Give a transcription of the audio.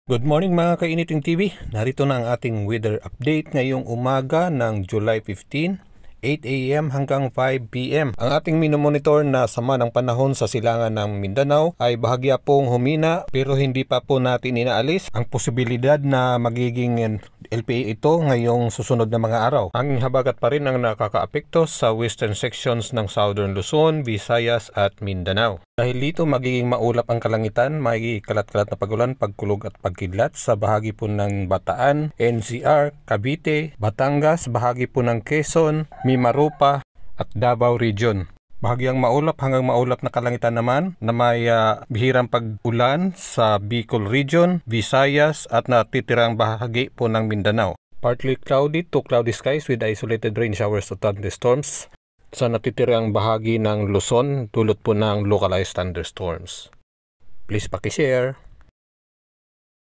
Good morning mga kainiting TV. Narito na ang ating weather update ngayong umaga ng July 15, 8 AM hanggang 5 PM. Ang ating minomonitor na sama ng panahon sa silangan ng Mindanao ay bahagya pong humina pero hindi pa po natin inaalis ang posibilidad na magiging LPA ito ngayong susunod na mga araw. Ang habagat pa rin ang nakakaapekto sa western sections ng Southern Luzon, Visayas at Mindanao. Dahil dito magiging maulap ang kalangitan, may kalat-kalat na pagulan, pagkulog at pagkidlat sa bahagi po ng Bataan, NCR, Cavite, Batangas, bahagi po ng Quezon, Mimaropa at Davao Region. Bahagyang maulap hanggang maulap na kalangitan naman na may bihirang pag-ulan sa Bicol Region, Visayas at natitirang bahagi po ng Mindanao. Partly cloudy to cloudy skies with isolated rain showers to thunderstorms sa natitirang bahagi ng Luzon dulot po ng localized thunderstorms. Please paki-share.